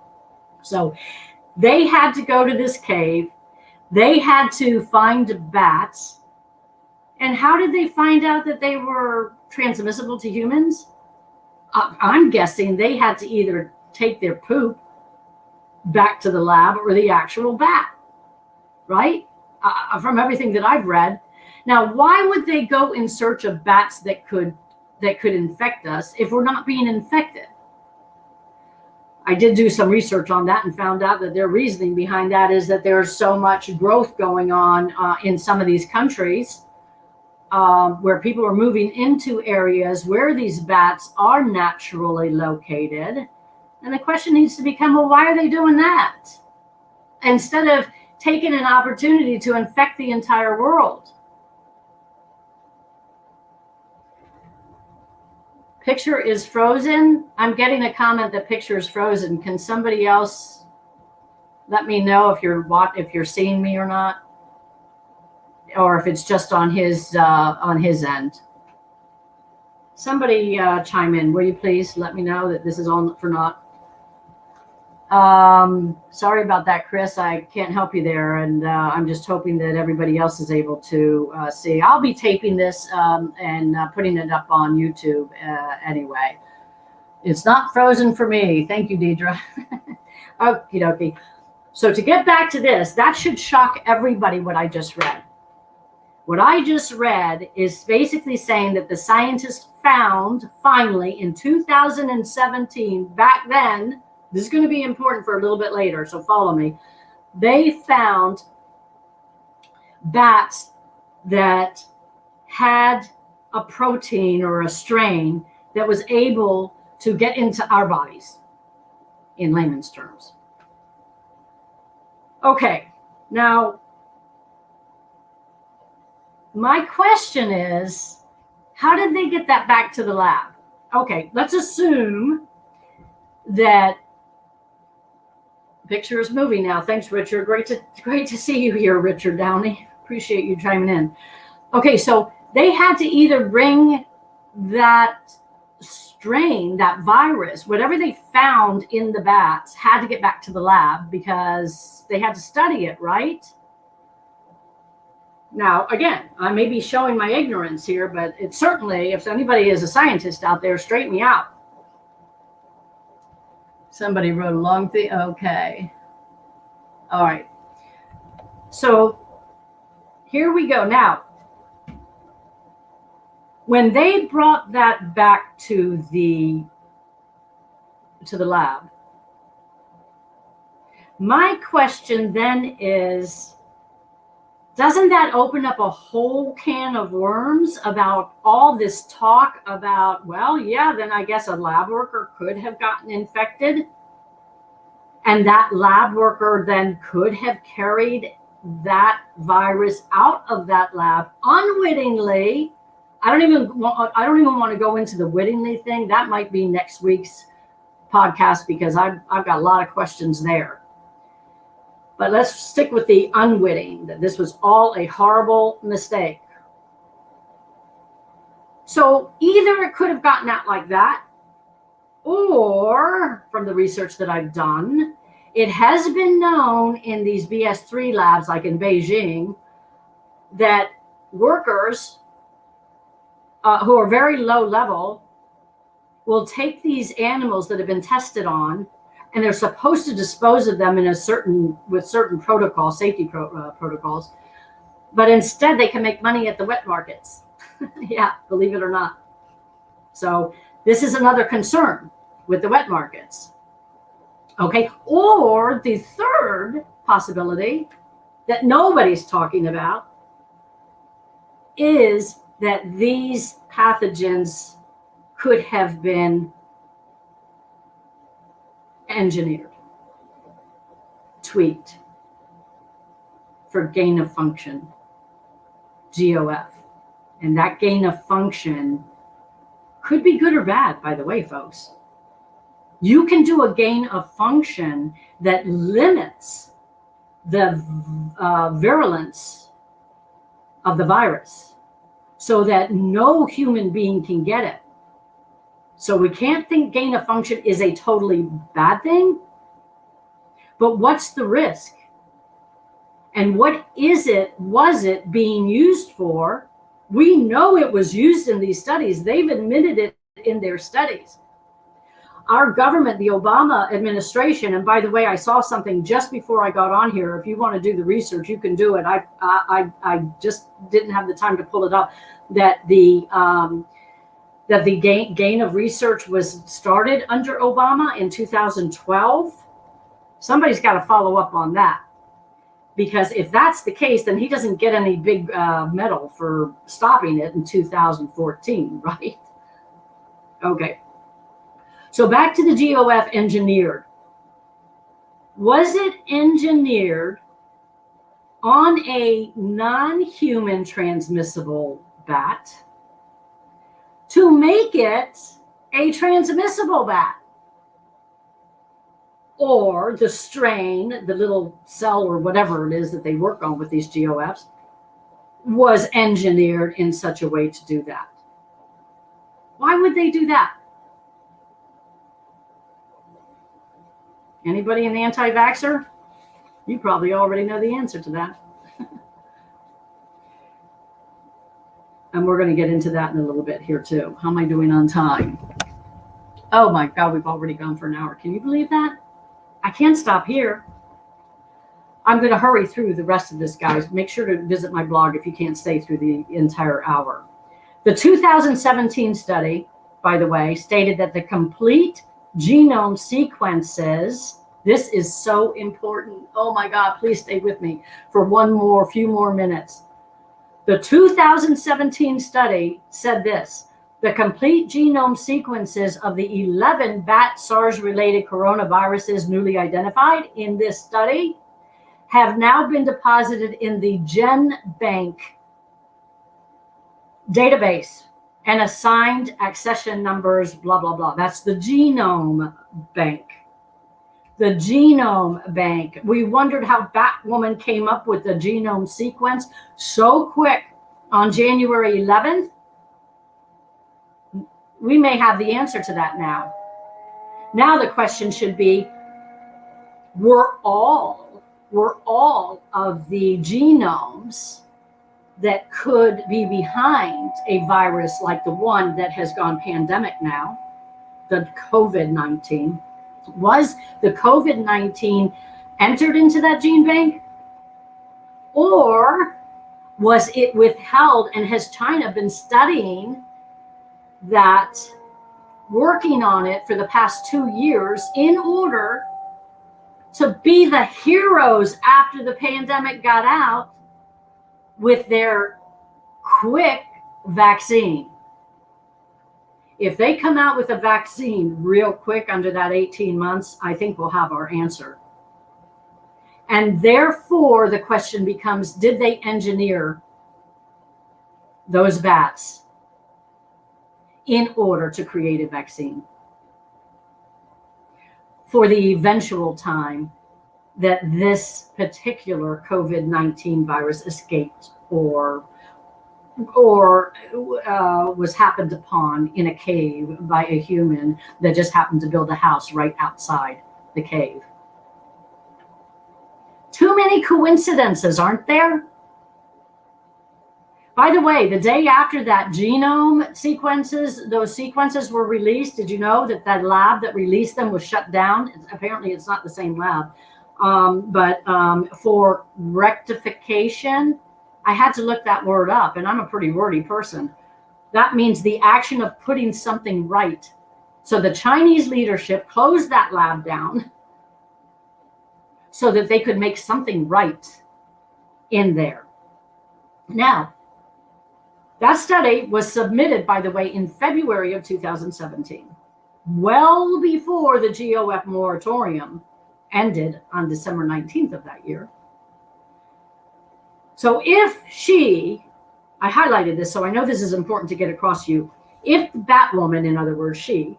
So they had to go to this cave. They had to find bats. And how did they find out that they were transmissible to humans? I'm guessing they had to either take their poop back to the lab or the actual bat, right? From everything that I've read. Now, why would they go in search of bats that could infect us if we're not being infected? I did do some research on that and found out that their reasoning behind that is that there's so much growth going on in some of these countries where people are moving into areas where these bats are naturally located. And the question needs to become, well, why are they doing that? Instead of taking an opportunity to infect the entire world. Picture is frozen. I'm getting a comment that picture is frozen. Can somebody else let me know if you're seeing me or not, or if it's just on his end? Somebody chime in, will you please? Let me know that this is on for naught. Sorry about that, Chris. I can't help you there, and I'm just hoping that everybody else is able to see. I'll be taping this and putting it up on YouTube anyway. It's not frozen for me. Thank you, Deidre. Okie dokie. So to get back to this, that should shock everybody what I just read. What I just read is basically saying that the scientists found finally in 2017, back then, this is going to be important for a little bit later, so follow me. They found bats that had a protein or a strain that was able to get into our bodies, in layman's terms. Okay, now, my question is, how did they get that back to the lab? Okay, let's assume that picture is moving now. Thanks, Richard. Great to see you here, Richard Downey. Appreciate you chiming in. Okay, so they had to either bring that strain, that virus, whatever they found in the bats, had to get back to the lab because they had to study it, right? Now, again, I may be showing my ignorance here, but it's certainly, if anybody is a scientist out there, straighten me out. Somebody wrote a long thing. Okay. All right. So here we go. Now, when they brought that back to the lab, my question then is, doesn't that open up a whole can of worms about all this talk about, well, yeah, then I guess a lab worker could have gotten infected, and that lab worker then could have carried that virus out of that lab unwittingly. I don't even want to go into the wittingly thing. That might be next week's podcast because I've got a lot of questions there. But let's stick with the unwitting, that this was all a horrible mistake. So either it could have gotten out like that, or from the research that I've done, it has been known in these BS3 labs, like in Beijing, that workers who are very low level will take these animals that have been tested on, and they're supposed to dispose of them with certain protocols, safety protocols, but instead they can make money at the wet markets. Yeah, believe it or not. So this is another concern with the wet markets. Okay, or the third possibility that nobody's talking about is that these pathogens could have been engineered, tweaked for gain of function, GOF. And that gain of function Could be good or bad, by the way, folks. You can do a gain of function that limits the virulence of the virus so that no human being can get it. So we can't think gain of function is a totally bad thing, but what's the risk? And what was it being used for? We know it was used in these studies. They've admitted it in their studies. Our government, the Obama administration, and by the way, I saw something just before I got on here. If you want to do the research, you can do it. I just didn't have the time to pull it up. That the gain of research was started under Obama in 2012. Somebody's got to follow up on that, because if that's the case, then he doesn't get any big medal for stopping it in 2014, right? Okay. So back to the GOF engineered. Was it engineered on a non-human transmissible bat to make it a transmissible bat? Or the strain, the little cell or whatever it is that they work on with these GOFs, was engineered in such a way to do that? Why would they do that? Anybody an anti-vaxxer? You probably already know the answer to that. And we're going to get into that in a little bit here too. How am I doing on time? Oh my God, we've already gone for an hour. Can you believe that? I can't stop here. I'm going to hurry through the rest of this, guys. Make sure to visit my blog if you can't stay through the entire hour. The 2017 study, by the way, stated that the complete genome sequences, this is so important. Oh my God, please stay with me for few more minutes. The 2017 study said this: the complete genome sequences of the 11 bat SARS-related coronaviruses newly identified in this study have now been deposited in the GenBank database and assigned accession numbers, blah, blah, blah. That's the genome bank. The genome bank. We wondered how Batwoman came up with the genome sequence so quick on January 11th. We may have the answer to that now. Now the question should be, were all of the genomes that could be behind a virus like the one that has gone pandemic now, the COVID-19, was the COVID-19 entered into that gene bank? Or was it withheld, and has China been studying that, working on it for the past 2 years in order to be the heroes after the pandemic got out with their quick vaccine? If they come out with a vaccine real quick under that 18 months, I think we'll have our answer. And therefore, the question becomes, did they engineer those bats in order to create a vaccine for the eventual time that this particular COVID-19 virus escaped or was happened upon in a cave by a human that just happened to build a house right outside the cave? Too many coincidences, aren't there? By the way, the day after that genome sequences, those sequences were released, did you know that that lab that released them was shut down? Apparently it's not the same lab. But for rectification, I had to look that word up, and I'm a pretty wordy person. That means the action of putting something right. So the Chinese leadership closed that lab down so that they could make something right in there. Now, that study was submitted, by the way, in February of 2017, well before the GOF moratorium ended on December 19th of that year. So I highlighted this, so I know this is important to get across to you. if Batwoman, in other words, she,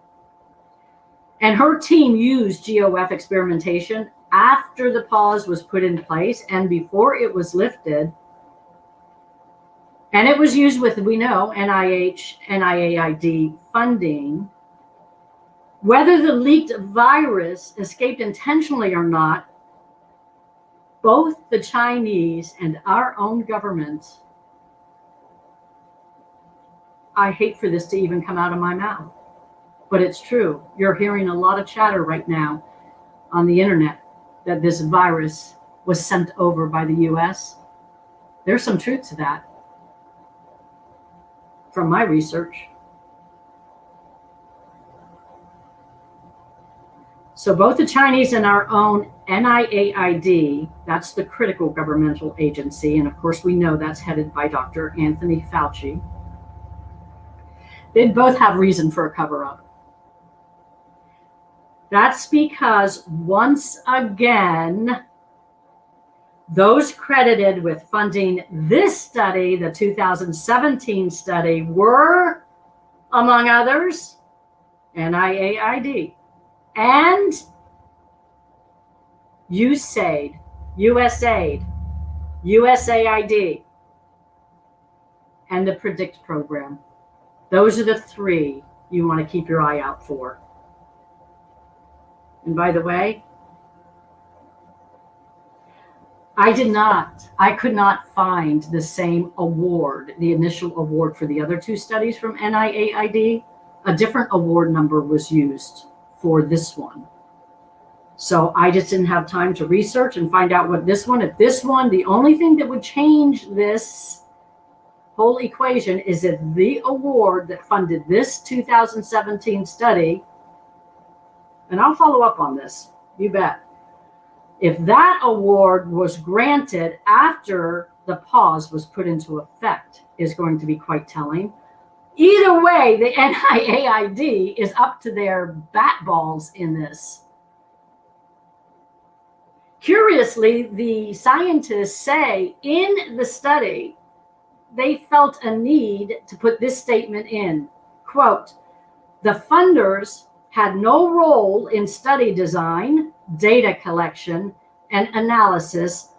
and her team used GOF experimentation after the pause was put in place and before it was lifted, and it was used with, we know, NIH, NIAID funding, whether the leaked virus escaped intentionally or not, both the Chinese and our own government, I hate for this to even come out of my mouth, but it's true. You're hearing a lot of chatter right now on the internet that this virus was sent over by the US. There's some truth to that from my research. So both the Chinese and our own NIAID, that's the critical governmental agency, and of course we know that's headed by Dr. Anthony Fauci, they both have reason for a cover-up. That's because once again, those credited with funding this study, the 2017 study, were, among others, NIAID and USAID, USAID, and the PREDICT program. Those are the three you want to keep your eye out for. And by the way, I could not find the same award, the initial award for the other two studies from NIAID. A different award number was used for this one. So I just didn't have time to research and find out what this one, if this one, the only thing that would change this whole equation is if the award that funded this 2017 study, and I'll follow up on this, you bet. If that award was granted after the pause was put into effect, is going to be quite telling. Either way, the NIAID is up to their bat balls in this. Curiously, the scientists say in the study, they felt a need to put this statement in, quote, the funders had no role in study design, data collection, and analysis,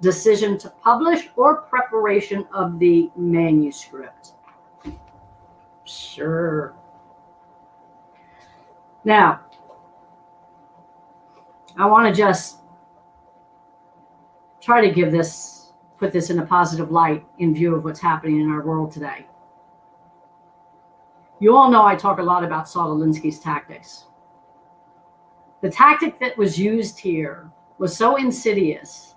decision to publish, or preparation of the manuscript. Sure. Now, I want to just try to put this in a positive light in view of what's happening in our world today. You all know I talk a lot about Saul Alinsky's tactics. The tactic that was used here was so insidious.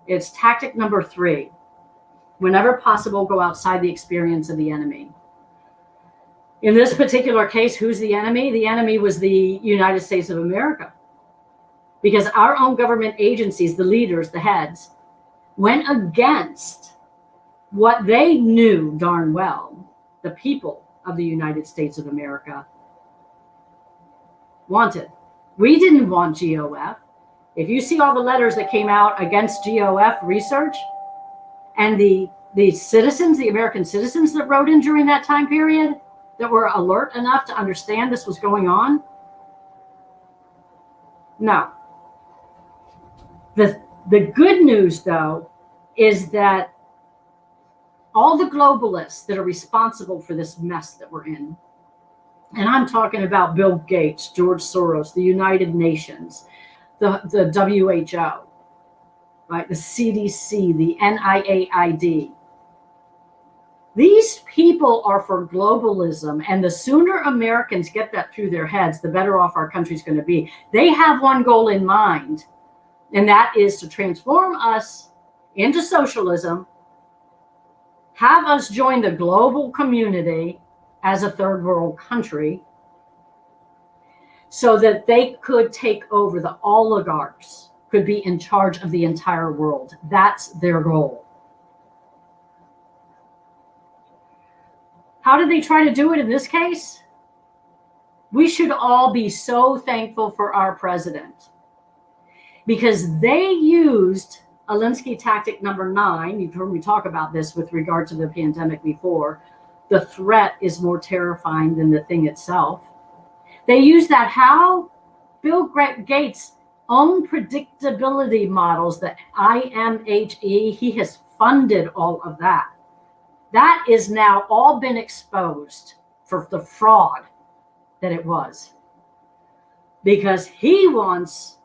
It's tactic number 3. Whenever possible, go outside the experience of the enemy. In this particular case, who's the enemy? The enemy was the United States of America. Because our own government agencies, the leaders, the heads, went against what they knew darn well, the people of the United States of America wanted. We didn't want GOF. If you see all the letters that came out against GOF research and the citizens, the American citizens that wrote in during that time period that were alert enough to understand this was going on, no. The good news, though, is that all the globalists that are responsible for this mess that we're in, and I'm talking about Bill Gates, George Soros, the United Nations, the WHO, right, the CDC, the NIAID. These people are for globalism, and the sooner Americans get that through their heads, the better off our country's going to be. They have one goal in mind, and that is to transform us into socialism, have us join the global community as a third world country so that they could take over, the oligarchs could be in charge of the entire world. That's their goal. How did they try to do it in this case? We should all be so thankful for our president, because they used Alinsky tactic number 9. You've heard me talk about this with regard to the pandemic before. the threat is more terrifying than the thing itself. They use that how? Bill Gates' own predictability models, the IMHE, he has funded all of that. That is now all been exposed for the fraud that it was. Because he wants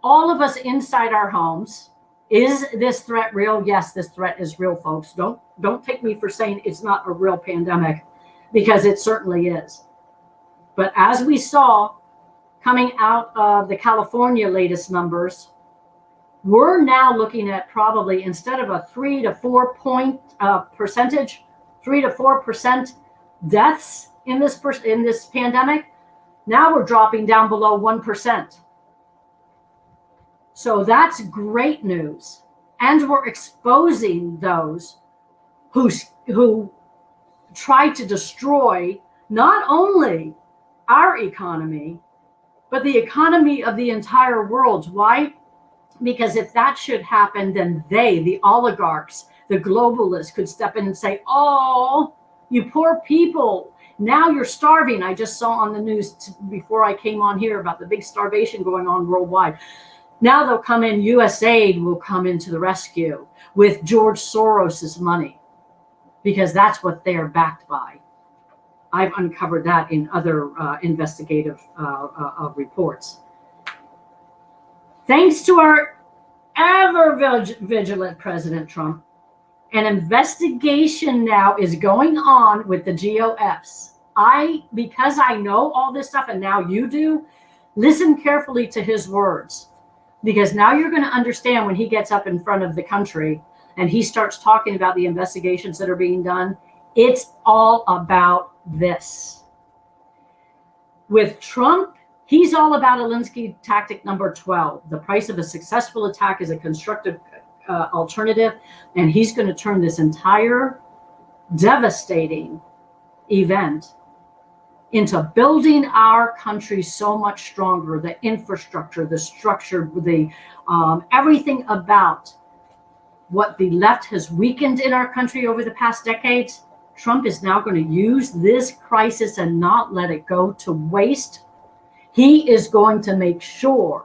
all of us inside our homes. Is this threat real? Yes, this threat is real, folks. Don't take me for saying it's not a real pandemic, because it certainly is. But as we saw coming out of the California latest numbers, we're now looking at probably, instead of a 3 to 4 point percentage, 3 to 4% deaths in this pandemic, now we're dropping down below 1%. So that's great news. And we're exposing those who try to destroy not only our economy, but the economy of the entire world. Why? Because if that should happen, then they, the oligarchs, the globalists, could step in and say, oh, you poor people, now you're starving. I just saw on the news before I came on here about the big starvation going on worldwide. Now they'll come in, USAID will come into the rescue with George Soros's money, because that's what they're backed by. I've uncovered that in other investigative reports. Thanks to our ever vigilant President Trump, an investigation now is going on with the GOFs. Because I know all this stuff, and now you do, listen carefully to his words, because now you're going to understand when he gets up in front of the country and he starts talking about the investigations that are being done. It's all about this. With Trump, he's all about Alinsky tactic number 12. The price of a successful attack is a constructive alternative, and he's going to turn this entire devastating event into building our country so much stronger. The infrastructure, the structure, the everything about what the left has weakened in our country over the past decades. Trump is now going to use this crisis and not let it go to waste. He is going to make sure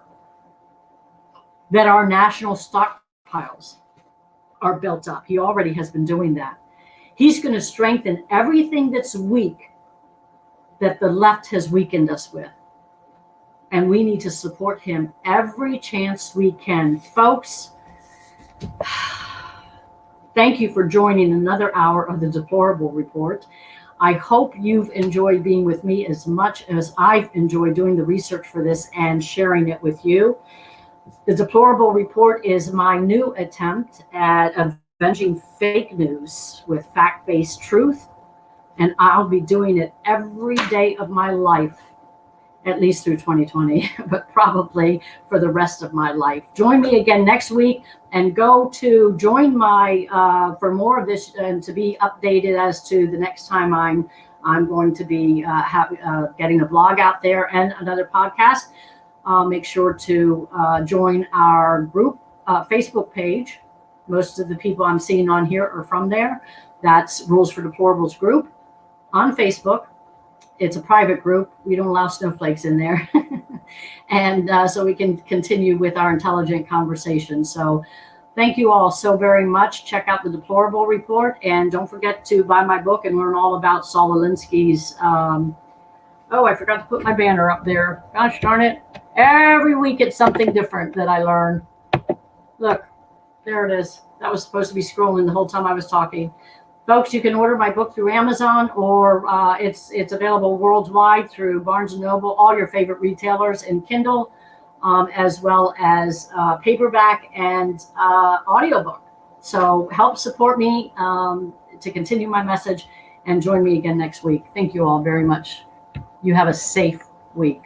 that our national stockpiles are built up. He already has been doing that. He's going to strengthen everything that's weak that the left has weakened us with. And we need to support him every chance we can. Folks, thank you for joining another hour of the Deplorable Report. I hope you've enjoyed being with me as much as I've enjoyed doing the research for this and sharing it with you. The Deplorable Report is my new attempt at avenging fake news with fact-based truth, and I'll be doing it every day of my life, at least through 2020, but probably for the rest of my life. Join me again next week, and go to join my for more of this and to be updated as to the next time I'm going to be getting a blog out there and another podcast. Make sure to join our group Facebook page. Most of the people I'm seeing on here are from there. That's Rules for Deplorables group on Facebook. It's a private group. We don't allow snowflakes in there. And so we can continue with our intelligent conversation. So thank you all so very much. Check out the Deplorable Report. And don't forget to buy my book and learn all about Saul Alinsky's. Oh, I forgot to put my banner up there. Gosh darn it. Every week it's something different that I learn. Look, there it is. That was supposed to be scrolling the whole time I was talking. Folks, you can order my book through Amazon, or it's available worldwide through Barnes & Noble, all your favorite retailers, in Kindle, as well as paperback and audiobook. So help support me to continue my message, and join me again next week. Thank you all very much. You have a safe week.